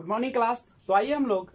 Good morning class. तो आइए हम लोग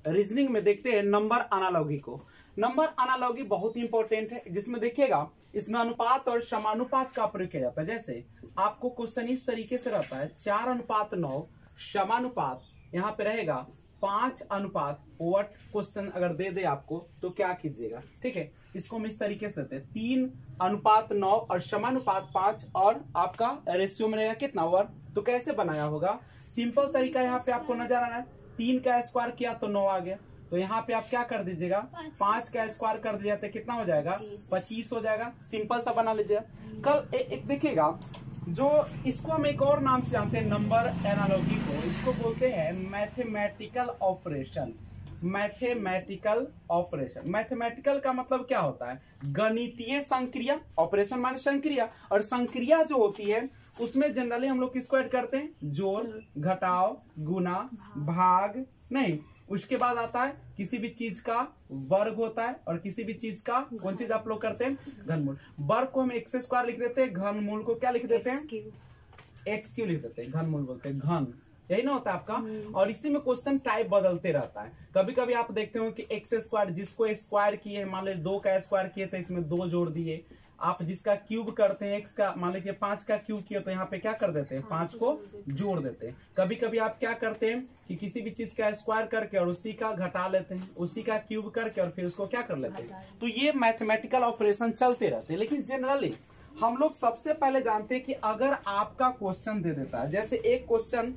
रीजनिंग में देखते हैं नंबर अनालॉगी को। नंबर अनालॉगी बहुत ही इंपॉर्टेंट है, जिसमें देखिएगा इसमें अनुपात और समानुपात का प्रयोग किया जाता है। जैसे आपको क्वेश्चन इस तरीके से रहता है 4:9 समानुपात यहाँ पे रहेगा 5:8। क्वेश्चन अगर दे दे आपको तो क्या कीजिएगा, ठीक है। इसको हम इस तरीके से देते हैं 3:9 और समानुपात 5 और आपका रेशियो में रहेगा कितना 1। तो कैसे बनाया होगा, सिंपल तरीका यहाँ पे आपको नजर आ रहा है। 3 का स्क्वायर किया तो 9 आ गया। तो यहाँ पे आप क्या कर दीजिएगा 5 का स्क्वायर कर दीजिएगा तो कितना हो जाएगा 25 हो जाएगा। सिंपल सा बना लीजिए। कल एक देखिएगा जो इसको हम एक और नाम से जानते हैं नंबर एनालॉजी को, इसको बोलते हैं mathematical operation. Mathematical operation, mathematical का मतलब क्या होता है, गणितीय संक्रिया। ऑपरेशन माने संक्रिया, और संक्रिया जो होती है उसमें जनरली हम लोग किसको ऐड करते हैं, जोड़, घटाव, गुना, भाग, नहीं उसके बाद आता है किसी भी चीज का वर्ग होता है, और किसी भी चीज का कौन चीज आप लोग करते हैं, घनमूल। वर्ग को हम एक्स स्क्वायर लिख देते हैं, घनमूल को क्या लिख देते हैं, एक्स क्यू लिख देते हैं, घनमूल बोलते हैं, घन, यही ना होता है आपका। और इसी में क्वेश्चन टाइप बदलते रहता है। कभी कभी आप देखते हो कि एक्स स्क्वायर जिसको स्क्वायर किए, मान लीजिए 2 का स्क्वायर किए तो इसमें 2 जोड़ दिए। आप जिसका क्यूब करते हैं एक्स का, मान लीजिए 5 का क्यूब किया तो यहाँ पे क्या कर देते हैं 5 को जोड़ देते हैं। कभी कभी आप क्या करते हैं कि किसी भी चीज का स्क्वायर करके और उसी का घटा लेते हैं, उसी का क्यूब करके और फिर उसको क्या कर लेते हैं। तो ये मैथमेटिकल ऑपरेशन चलते रहते हैं। लेकिन जनरली हम लोग सबसे पहले जानते हैं कि अगर आपका क्वेश्चन दे देता है, जैसे एक क्वेश्चन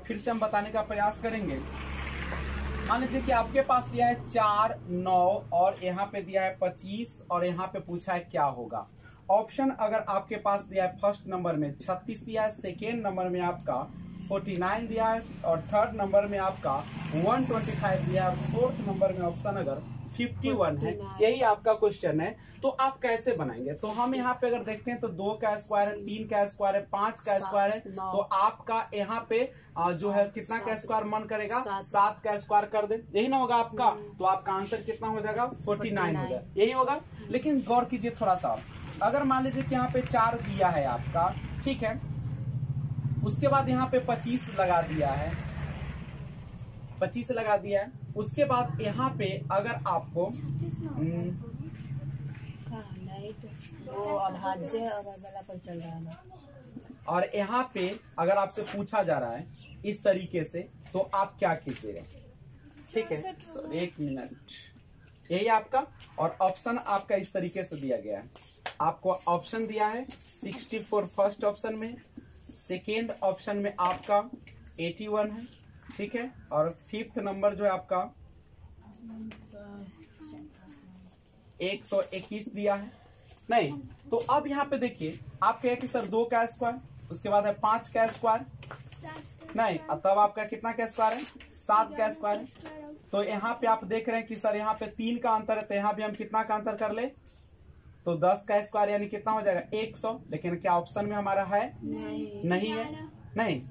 फिर से हम बताने का प्रयास करेंगे। मान लीजिए कि आपके पास दिया है 4, 9 और यहाँ पे दिया है 25 और यहाँ पे पूछा है क्या होगा। ऑप्शन अगर आपके पास दिया है फर्स्ट नंबर में 36 दिया है, सेकेंड नंबर में आपका 49 दिया है, और थर्ड नंबर में आपका 125 दिया है, फोर्थ नंबर में ऑप्शन अगर 51 है, यही आपका क्वेश्चन है। तो आप कैसे बनाएंगे, तो हम यहाँ पे अगर देखते हैं तो 2 का स्क्वायर है, 3 का स्क्वायर है, 5 का स्क्वायर है, तो आपका यहाँ पे जो है कितना का स्क्वायर मन करेगा 7 का स्क्वायर कर दे, यही ना होगा आपका। तो आपका आंसर कितना हो जाएगा 49 हो जाएगा, यही होगा। लेकिन गौर कीजिए थोड़ा सा, अगर मान लीजिए कि यहाँ पे 4 दिया है आपका, ठीक है, उसके बाद यहाँ पे 25 लगा दिया है, 25 लगा दिया है, उसके बाद यहाँ पे अगर आपको और यहाँ पे अगर आपसे पूछा जा रहा है इस तरीके से, तो आप क्या कीजिएगा, ठीक है। एक मिनट, यही आपका, और ऑप्शन आपका इस तरीके से दिया गया है। आपको ऑप्शन दिया है 64 फर्स्ट ऑप्शन में, सेकेंड ऑप्शन में आपका 81 है, ठीक है, और फिफ्थ नंबर जो है आपका 121 दिया है। नहीं तो अब यहाँ पे देखिए आप कहे कि सर 2 का स्क्वायर, उसके बाद है 5 का स्क्वायर, नहीं तब आपका कितना का स्क्वायर है 7 का स्क्वायर है। तो यहाँ पे आप देख रहे हैं कि सर यहाँ पे 3 का अंतर है, तो यहाँ भी हम कितना का अंतर कर ले, तो 10 का स्क्वायर यानी कितना हो जाएगा 100। लेकिन क्या ऑप्शन में हमारा है, नहीं है, नहीं।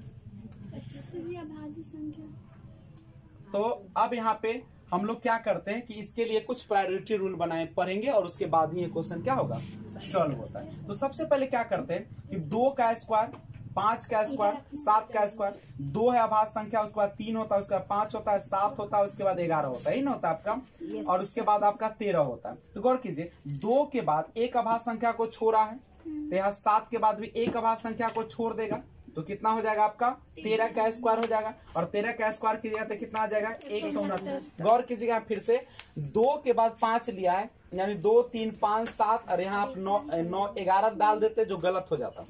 तो अब यहाँ पे हम लोग क्या करते हैं कि इसके लिए कुछ प्रायोरिटी रूल बनाए पढ़ेंगे, और उसके बाद ही ये क्वेश्चन क्या होगा सॉल्व होता है। तो सबसे पहले क्या करते हैं कि 2 का स्क्वायर, 5 का स्क्वायर, 7 का स्क्वायर, 2 है अभाज्य संख्या, उसके बाद 3 होता है, उसके बाद 5 होता है, 7 होता है, उसके बाद 11 होता है, ही ना होता है आपका, और उसके बाद आपका 13 होता है। तो गौर कीजिए 2 के बाद एक अभाज्य संख्या को छोड़ा है, तो यहाँ 7 के बाद भी एक अभाज्य संख्या को छोड़ देगा, तो कितना हो जाएगा आपका 13 का स्क्वायर हो जाएगा, और 13 का स्क्वायर कीजिएगा तो कितना आ जाएगा 169। गौर कीजिएगा फिर से 2 के बाद 5 लिया है, यानी 2, 3, 5, 7, और यहाँ आप 9, 11 डाल देते जो गलत हो जाता।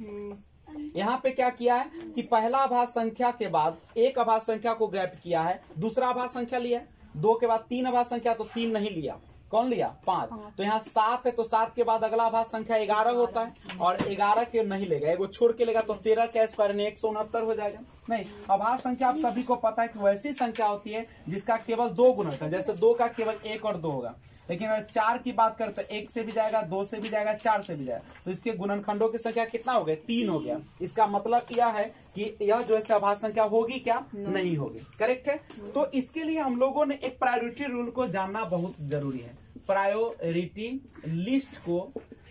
यहाँ पे क्या किया है कि पहला अभाज्य संख्या के बाद एक अभाज्य संख्या को गैप किया है, दूसरा अभाज्य संख्या लिया है, 2 के बाद 3 अभाज्य संख्या, तो 3 नहीं लिया, कौन लिया 5। तो यहाँ 7 है, तो 7 के बाद अगला अभाज्य संख्या 11 होता है, और 11 के नहीं लेगा, एगो छोड़ के लेगा, तो 13 का स्क्वायर 169 हो जाएगा। नहीं, अभाज्य संख्या आप सभी को पता है कि वैसी संख्या होती है जिसका केवल 2 गुणक है। जैसे 2 का केवल 1 और 2 होगा, लेकिन अगर 4 की बात करते हैं 1 से भी जाएगा, 2 से भी जाएगा, 4 से भी जाएगा, तो इसके गुणनखंडों की संख्या कितना हो गया 3 हो गया। इसका मतलब यह है कि यह जो है अभाज्य संख्या होगी क्या, नहीं होगी, करेक्ट है। तो इसके लिए हम लोगों ने एक प्रायोरिटी रूल को जानना बहुत जरूरी है। प्रायोरिटी लिस्ट को,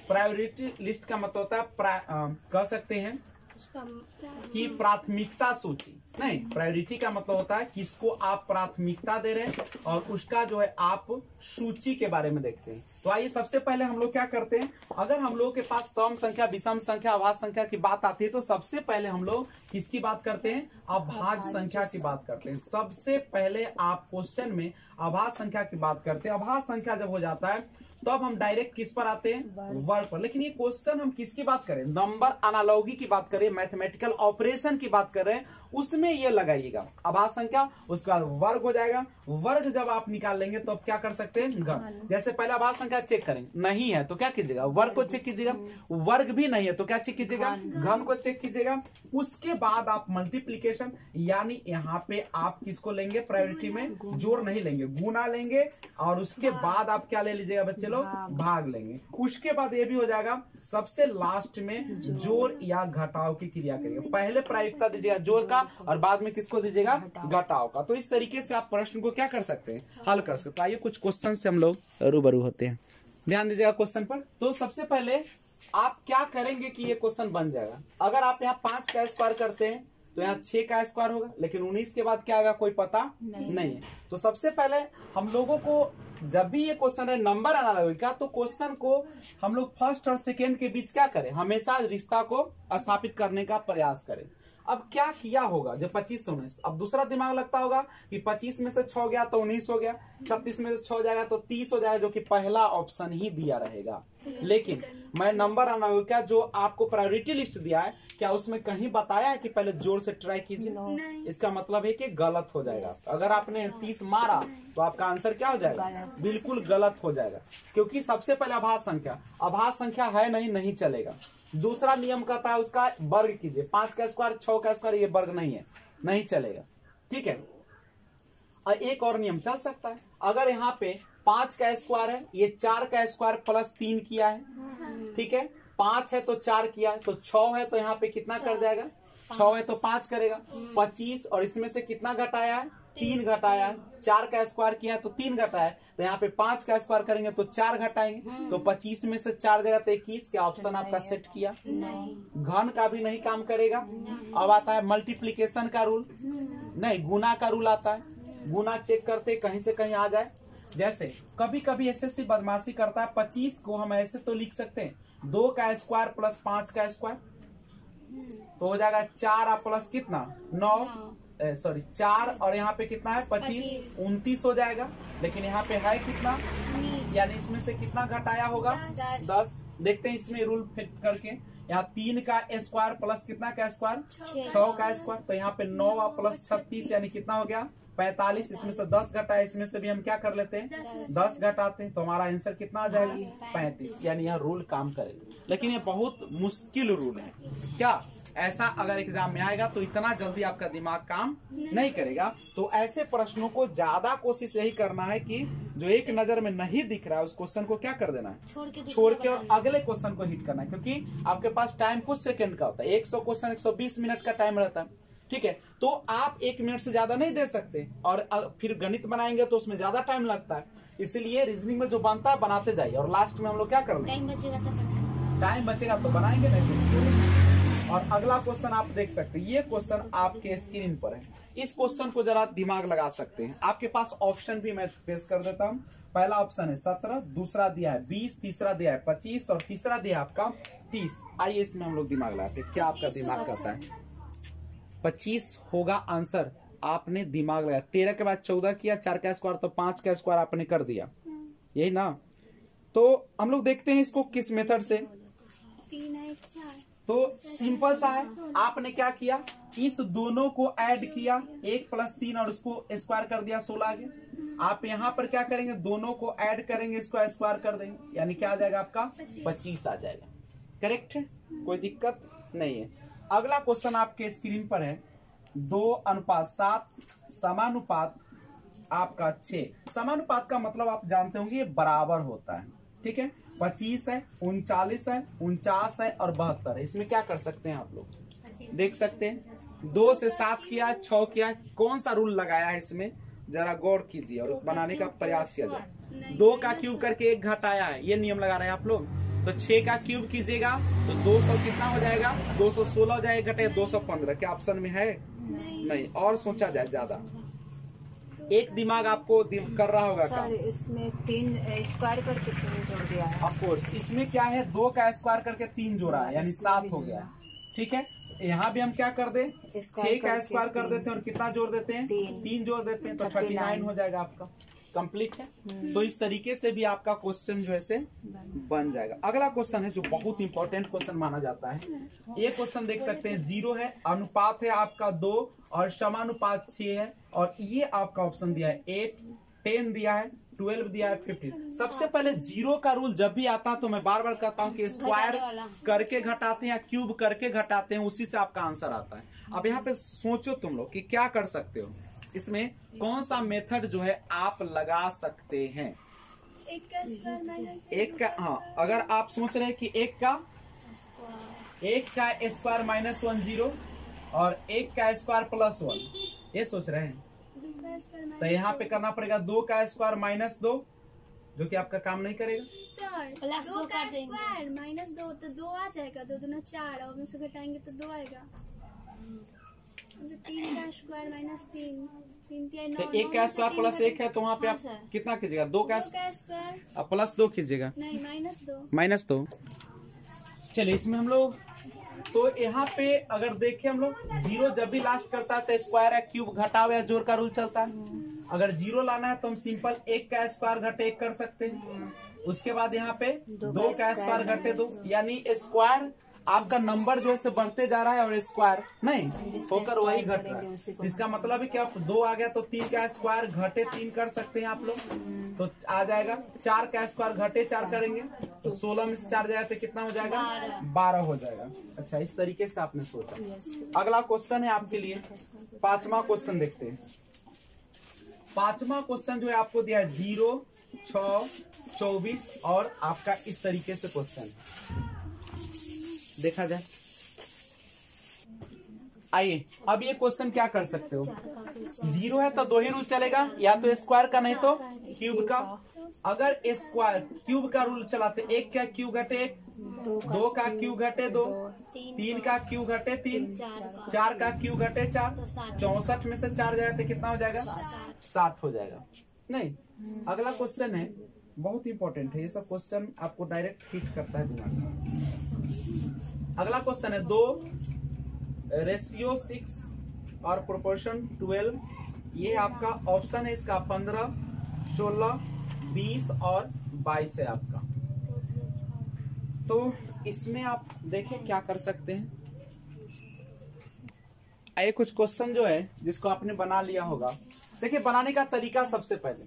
प्रायोरिटी लिस्ट का मतलब होता है कह सकते हैं की प्राथमिकता सूची। नहीं, प्रायोरिटी का मतलब होता है किसको आप प्राथमिकता दे रहे हैं और उसका जो है आप सूची के बारे में देखते हैं। तो आइए सबसे पहले हम लोग क्या करते हैं, अगर हम लोग के पास सम संख्या, विषम संख्या, अभाज्य संख्या की बात आती है तो सबसे पहले हम लोग किसकी बात करते हैं, अभाज्य संख्या की बात करते हैं। सबसे पहले आप क्वेश्चन में अभाज्य संख्या की बात करते हैं। अभाज्य संख्या जब हो जाता है तो अब हम डायरेक्ट किस पर आते हैं, वर्ग पर। लेकिन ये क्वेश्चन हम किसकी बात करें, नंबर अनालॉगी की बात करें, मैथमेटिकल ऑपरेशन की बात कर रहे हैं, उसमें ये लगाइएगा अभाज्य संख्या, उसके बाद वर्ग हो जाएगा। वर्ग जब आप निकाल लेंगे तो अब क्या कर सकते हैं, घन। जैसे पहले अभाज्य संख्या चेक करेंगे, नहीं है तो क्या कीजिएगा, वर्ग को चेक कीजिएगा। वर्ग भी नहीं है तो क्या चेक कीजिएगा, घन को चेक कीजिएगा। उसके बाद आप मल्टीप्लीकेशन, यानी यहाँ पे आप किसको लेंगे, प्रायोरिटी में जोड़ नहीं लेंगे, गुना लेंगे। और उसके बाद आप क्या ले लीजिएगा बच्चे लोग, भाग लेंगे। उसके बाद ये भी हो जाएगा, सबसे लास्ट में जोड़ या घटाव की क्रिया करिएगा। पहले प्रायिकता दीजिएगा जोड़ का और बाद में किसको दीजिएगा, घटाव का। तो इस तरीके से आप प्रश्न को क्या कर सकते हैं, हल कर सकते हैं। आइए कुछ क्वेश्चन से हम लोग रूबरू होते हैं, ध्यान दीजिएगा क्वेश्चन पर। तो सबसे पहले आप क्या करेंगे कि ये क्वेश्चन बन जाएगा। अगर आप यहाँ 5 का स्क्वायर करते हैं तो यहाँ 6 का स्क्वायर होगा, लेकिन 19 के बाद क्या आएगा कोई पता नहीं है। तो सबसे पहले हम लोगों को जब भी ये क्वेश्चन है नंबर अनालॉगी का, तो क्वेश्चन को हम लोग फर्स्ट और सेकेंड के बीच क्या करें, हमेशा रिश्ता को स्थापित करने का प्रयास करें। अब क्या किया होगा जब 25 से 19, अब दूसरा दिमाग लगता होगा कि 25 में से 6 गया तो 19 हो गया, 36 में से 6 जाएगा तो 30 हो जाएगा, जो कि पहला ऑप्शन ही दिया रहेगा। लेकिन मैं नंबर अनालॉगी का जो आपको प्रायोरिटी लिस्ट दिया है, क्या उसमें कहीं बताया है कि पहले जोर से ट्राई कीजिए। इसका मतलब है कि गलत हो जाएगा। अगर आपने 30 मारा तो आपका आंसर क्या हो जाएगा, बिल्कुल गलत हो जाएगा, क्योंकि सबसे पहले अभाज्य संख्या, अभाज्य संख्या है नहीं चलेगा। दूसरा नियम कहता है उसका वर्ग कीजिए, 5 का स्क्वायर 6 का स्क्वायर, ये वर्ग नहीं है, नहीं चलेगा, ठीक है। और एक और नियम चल सकता है, अगर यहाँ पे 5 का स्क्वायर है, ये 4 का स्क्वायर प्लस 3 किया है, ठीक है। 5 है तो 4 किया है, तो 6 है तो यहाँ पे कितना कर जाएगा, 6 है तो 5 करेगा, 25, और इसमें से कितना घटाया है, 3 घटाया है। 4 का स्क्वायर किया है तो 3 घटाया है, तो यहाँ पे 5 का स्क्वायर करेंगे तो 4 घटाएंगे, तो 25 में से 4 जाएगा तो 21। क्या ऑप्शन आपका सेट किया, घन का भी नहीं काम करेगा। अब आता है मल्टीप्लीकेशन का रूल, नहीं गुना का रूल आता है। गुना चेक करते कहीं से कहीं आ जाए, जैसे कभी कभी एसएससी बदमाशी करता है। 25 को हम ऐसे तो लिख सकते हैं, 2 का स्क्वायर प्लस 5 का स्क्वायर, तो हो जाएगा 4 प्लस कितना 9, सॉरी 4 और यहाँ पे कितना है 25, 29 हो जाएगा। लेकिन यहाँ पे है कितना, यानी इसमें से कितना घटाया होगा 10। देखते हैं इसमें रूल फिट करके, यहाँ 3 का स्क्वायर प्लस कितना का स्क्वायर 6 का स्क्वायर, तो यहाँ पे 9 प्लस 36 यानी कितना हो गया 45। इसमें से 10 घटाया, इसमें से भी हम क्या कर लेते हैं 10 घटाते हैं, तो हमारा आंसर कितना आ जाएगा 35। यानी यह रूल काम करेगा, लेकिन ये बहुत मुश्किल रूल है। क्या ऐसा अगर एग्जाम में आएगा तो इतना जल्दी आपका दिमाग काम नहीं करेगा। तो ऐसे प्रश्नों को ज्यादा कोशिश यही करना है कि जो एक नजर में नहीं दिख रहा है उस क्वेश्चन को क्या कर देना है, छोड़ के और अगले क्वेश्चन को हिट करना है, क्योंकि आपके पास टाइम कुछ सेकंड का होता है। 100 क्वेश्चन 120 मिनट का टाइम रहता है, ठीक है। तो आप 1 मिनट से ज्यादा नहीं दे सकते, और फिर गणित बनाएंगे तो उसमें ज्यादा टाइम लगता है। इसलिए रीजनिंग में जो बनता है बनाते जाइए, और लास्ट में हम लोग क्या करेंगे, टाइम बचेगा तो बनाएंगे, नहीं। और अगला क्वेश्चन आप देख सकते हैं, ये क्वेश्चन आपके स्क्रीन पर है। इस क्वेश्चन को जरा दिमाग लगा सकते हैं। आपके पास ऑप्शन भी मैं पेश कर देता हूँ। पहला ऑप्शन है 17, दूसरा दिया है 20, तीसरा दिया है 25 और तीसरा दिया है आपका 30। आइए इसमें हम लोग दिमाग लगाते हैं, क्या आपका दिमाग करता है। 25 होगा आंसर, आपने दिमाग लगाया। 13 के बाद 14 किया, 4 का स्क्वायर तो 5 का स्क्वायर आपने कर दिया, यही ना। तो हम लोग देखते हैं इसको किस मेथड से। तो सिंपल सा है, आपने क्या किया, इस दोनों को ऐड किया, 1 + 3 और उसको स्क्वायर कर दिया 16 आगे। आप यहाँ पर क्या करेंगे, दोनों को ऐड करेंगे, इसको स्क्वायर कर देंगे, यानी क्या आ जाएगा आपका 25 आ जाएगा। करेक्ट है, कोई दिक्कत नहीं है। अगला क्वेश्चन आपके स्क्रीन पर है, 2:7 समानुपात आपका 6। समानुपात का मतलब आप जानते होंगे ये बराबर होता है, ठीक है। 25 है, 39 है, 49 है और 72 है। इसमें क्या कर सकते हैं आप लोग, देख सकते हैं 2 से 7 किया, 6 किया, कौन सा रूल लगाया है इसमें, जरा गौर कीजिए और बनाने का प्रयास किया जाए। 2 का क्यूब करके 1 घटाया है, ये नियम लगा रहे हैं आप लोग। तो 6 का क्यूब कीजिएगा तो 200 कितना हो जाएगा, 216 हो जाएगा, घटे 215। क्या ऑप्शन में है? नहीं। और सोचा जाए ज्यादा, एक दिमाग आपको कर रहा होगा सर, इसमें 3 स्क्वायर करके 3 जोड़ दिया है। ऑफ कोर्स इसमें क्या है, 2 का स्क्वायर करके 3 जोड़ा है, यानी 7 हो गया। ठीक है, यहाँ भी हम क्या कर दे, 6 का स्क्वायर कर देते हैं और कितना जोड़ देते हैं, 3 जोड़ देते हैं, तो 39 हो जाएगा आपका। कंप्लीट है। तो इस तरीके से भी आपका क्वेश्चन जो है से बन जाएगा। अगला क्वेश्चन है जो बहुत इंपॉर्टेंट क्वेश्चन माना जाता है। ये क्वेश्चन देख सकते हैं, 0 है, अनुपात है आपका 2 और समानुपात 6 है, और ये आपका ऑप्शन दिया है 8, 10 दिया है, 12 दिया है, 15। सबसे पहले 0 का रूल जब भी आता है तो मैं बार बार कहता हूँ कि स्क्वायर करके घटाते हैं या क्यूब करके घटाते हैं, उसी से आपका आंसर आता है। अब यहाँ पे सोचो तुम लोग कि क्या कर सकते हो, इसमें कौन सा मेथड जो है आप लगा सकते हैं। एक का स्क्वायर माइनस एक का, हाँ, अगर आप सोच रहे हैं कि एक का स्क्वायर माइनस 1 0 और एक का स्क्वायर प्लस 1, ये सोच रहे हैं, तो यहाँ पे करना पड़ेगा 2 का स्क्वायर माइनस 2, जो कि आपका काम नहीं करेगा। सर, प्लस 2 2 का कर देंगे। स्क्वायर माइनस 2 तो 2 आ जाएगा, 2 दूना 4 और उसमें से घटाएंगे तो 2 आएगा। 3 का स्क्वायर माइनस 3, 3 3 9, तो एक का स्क्वायर प्लस 1 है, तो वहाँ पे आप कितना कीजिएगा, 2 का स्क्वायर प्लस 2 कीजिएगा, नहीं -2 -2। चलिए इसमें हम लोग, तो यहाँ पे अगर देखें हम लोग, 0 जब भी लास्ट करता है तो स्क्वायर या क्यूब घटाव या जोड़ का रूल चलता है। अगर 0 लाना है तो हम सिंपल 1 का स्क्वायर घटे 1 कर सकते हैं। उसके बाद यहाँ पे 2 का स्क्वायर घटे 2, यानी स्क्वायर आपका नंबर जो है से बढ़ते जा रहा है और स्क्वायर नहीं होकर वही घट रहा है। इसका मतलब है कि आप 2 आ गया तो 3 का स्क्वायर घटे 3 कर सकते हैं आप लोग, तो आ जाएगा। 4 का स्क्वायर घटे 4 करेंगे तो 16 में से 4 जाए तो कितना हो जाएगा, 12 हो जाएगा। अच्छा, इस तरीके से आपने सोचा। अगला क्वेश्चन है आपके लिए, 5वां क्वेश्चन देखते हैं। 5वां क्वेश्चन जो है आपको दिया है 0, 6, 24 और आपका इस तरीके से क्वेश्चन देखा जाए। आइए अब ये क्वेश्चन क्या कर सकते हो, 0 है तो 2 ही रूल चलेगा, या तो स्क्वायर का नहीं तो क्यूब का। अगर स्क्वायर क्यूब का रूल चलाते, 1 का क्यूब घटे 1, 2 का क्यूब घटे 2, 3 का क्यूब घटे 3, 4 का क्यूब घटे 4, 64 में से 4 जाए तो कितना हो जाएगा, 60 हो जाएगा। नहीं, अगला क्वेश्चन है बहुत इंपॉर्टेंट है, ये सब क्वेश्चन आपको डायरेक्ट हिट करता है दिमाग में। अगला क्वेश्चन है 2:6 और प्रोपोर्शन 12। ये आपका ऑप्शन है, इसका 15, 16, 20 और 22 है आपका। तो इसमें आप देखें क्या कर सकते हैं। आइए कुछ क्वेश्चन जो है जिसको आपने बना लिया होगा, देखिए बनाने का तरीका। सबसे पहले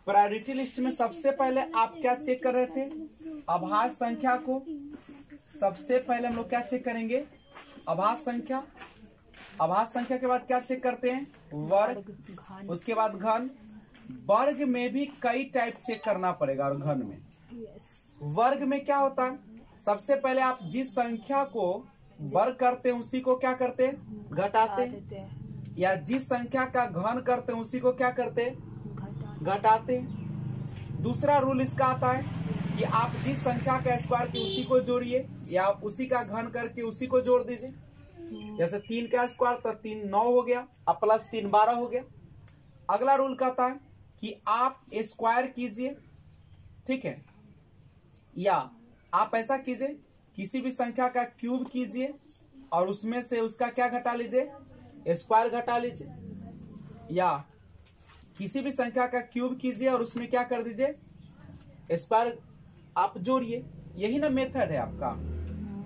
प्रायोरिटी लिस्ट में सबसे पहले आप क्या चेक कर रहे थे, अभाज्य संख्या को। सबसे पहले हम लोग क्या चेक करेंगे, अभाज्य संख्या। अभाज्य संख्या के बाद क्या चेक करते हैं, वर्ग, उसके बाद घन। वर्ग में भी कई टाइप चेक करना पड़ेगा, और घन में, वर्ग में क्या होता है, सबसे पहले आप जिस संख्या को वर्ग करते हैं उसी को क्या करते हैं, घटाते हैं, या जिस संख्या का घन करते हैं उसी को क्या करते हैं, घटाते हैं। दूसरा रूल इसका आता है कि आप जिस संख्या का स्क्वायर की उसी को जोड़िए, या उसी का घन करके उसी को जोड़ दीजिए। जैसे 3 का स्क्वायर तो 3 9 हो गया, अब प्लस 3 12 हो गया। अगला रूल कहता है कि आप स्क्वायर कीजिए, ठीक है, या आप ऐसा कीजिए किसी भी संख्या का क्यूब कीजिए और उसमें से उसका क्या घटा लीजिए, स्क्वायर घटा लीजिए, या किसी भी संख्या का क्यूब कीजिए और उसमें क्या कर दीजिए, स्क्वायर आप जोड़िए। यही ना मेथड है आपका,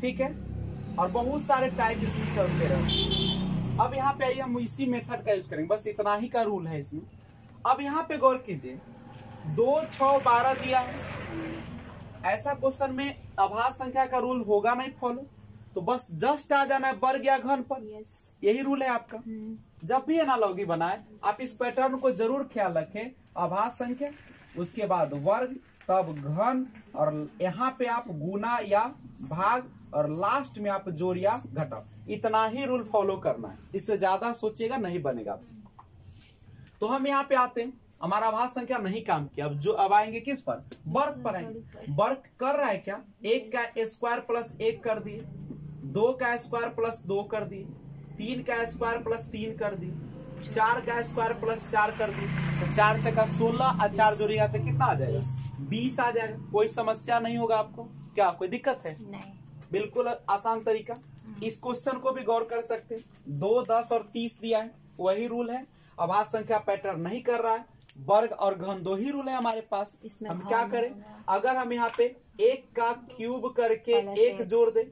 ठीक है। और बहुत सारे टाइप इसमें चलते रहे। अब यहाँ पे आइए, हम इसी मेथड का यूज करेंगे, बस इतना ही का रूल है इसमें। अब यहाँ पे गौर कीजिए, 2, 6, 12 दिया है। ऐसा क्वेश्चन में अभाज्य संख्या का रूल होगा नहीं फॉलो, तो बस जस्ट आ जाना है वर्ग या घन पर। यही रूल है आपका। जब भी एनालॉजी बनाए आप इस पैटर्न को जरूर ख्याल रखें, अभाज्य संख्या, उसके बाद वर्ग, तब घन, और यहाँ पे आप गुना या भाग, और लास्ट में आप जोड़ या घटाओ। इतना ही रूल फॉलो करना है, इससे ज्यादा सोचिएगा नहीं बनेगा आपसे। तो हम यहाँ पे आते हैं, हमारा आभास संख्या नहीं काम किया। अब आएंगे किस पर, वर्ग पर आएंगे। वर्ग कर रहा है क्या, 1 का स्क्वायर प्लस 1 कर दिए, 2 का स्क्वायर प्लस 2 कर दिए, 3 का स्क्वायर प्लस 3 कर दिए, 4 का स्क्वायर प्लस 4 कर दिए। तो 4 चक्का 16 और 4 जोड़िएगा तो कितना आ जाएगा, 20 आ जाएगा। कोई समस्या नहीं होगा आपको, क्या कोई दिक्कत है? नहीं। बिल्कुल आसान तरीका। इस क्वेश्चन को भी गौर कर सकते हैं। 2, 10 और 30 दिया है, वही रूल है। आभास संख्या पैटर्न नहीं कर रहा है, वर्ग और घन 2 ही रूल है हमारे पास। हम क्या करें, अगर हम यहाँ पे 1 का क्यूब करके 1 जोड़ दे,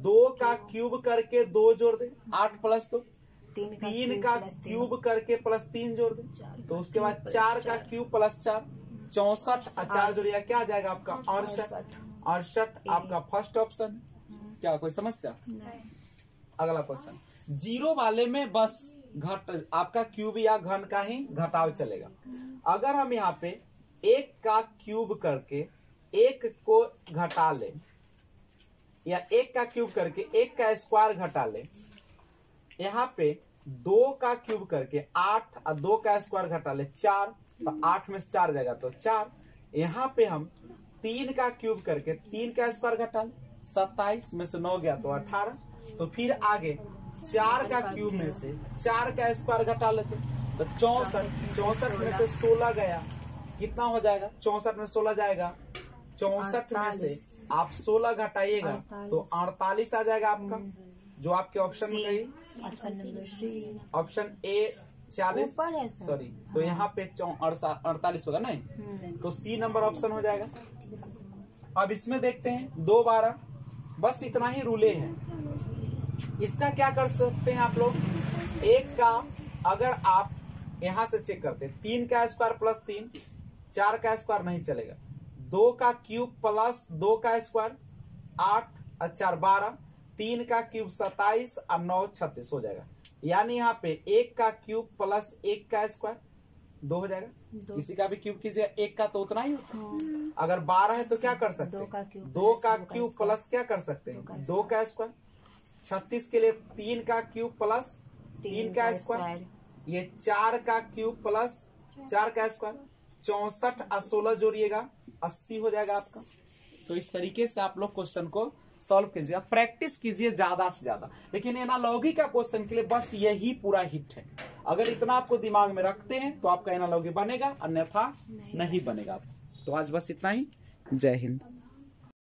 2 का क्यूब करके 2 जोड़ दे, 8 प्लस 2, 3 का क्यूब करके प्लस 3 जोड़ दे, तो उसके बाद 4 का क्यूब प्लस 4, 64 और 4 जोड़िया क्या आ जाएगा आपका 68। 68 आपका फर्स्ट ऑप्शन। क्या कोई समस्या? अगला क्वेश्चन, जीरो वाले में बस घट आपका क्यूब या घन का ही घटाव चलेगा। अगर हम यहाँ पे 1 का क्यूब करके 1 को घटा ले, या 1 का क्यूब करके 1 का स्क्वायर घटा ले, यहाँ पे 2 का क्यूब करके 8 और 2 का स्क्वायर घटा ले 4, तो 8 में से 4 जाएगा तो 4। यहाँ पे हम 3 का क्यूब करके 3 का स्क्वायर घटा ले, 27 में से 9 गया तो 18। तो फिर आगे 4 का क्यूब में से 4 का स्क्वायर घटा लेते तो 64, 64 में से 16 गया, कितना हो जाएगा, 64 में 16 जाएगा, 64 में से आप 16 घटाइएगा तो 48 आ जाएगा आपका, जो आपके ऑप्शन में गई ऑप्शन ए 40, सॉरी, तो यहाँ पे 48 होगा नहीं, तो सी नंबर ऑप्शन हो जाएगा। अब इसमें देखते हैं 2, 12, बस इतना ही रूले है। इसका क्या कर सकते हैं आप लोग, 1 का अगर आप यहां से चेक करते हैं, 3 का स्क्वायर प्लस 3, 4 का स्क्वायर नहीं चलेगा, 2 का क्यूब प्लस 2 का स्क्वायर 8 और 4 12, 3 का क्यूब 27 और 9 36 हो जाएगा। यानी यहाँ पे 1 का क्यूब प्लस 1 का स्क्वायर 2 हो जाएगा। किसी का भी क्यूब कीजिए 1 का तो उतना ही होता। अगर 12 है तो क्या कर सकते हैं, 2 का क्यूब प्लस क्या कर सकते हैं 2 का स्क्वायर। 36 के लिए 3 का क्यूब प्लस 3 का स्क्वायर, ये 4 का क्यूब प्लस 4 का स्क्वायर, 64 और 16 जोड़िएगा 80 हो जाएगा आपका। तो इस तरीके से आप लोग क्वेश्चन को सॉल्व कीजिए, प्रैक्टिस कीजिए ज्यादा से ज्यादा। लेकिन एनालॉगी का क्वेश्चन के लिए बस यही पूरा हिट है। अगर इतना आपको दिमाग में रखते हैं तो आपका एनालॉगी बनेगा, अन्यथा नहीं बनेगा। तो आज बस इतना ही। जय हिंद।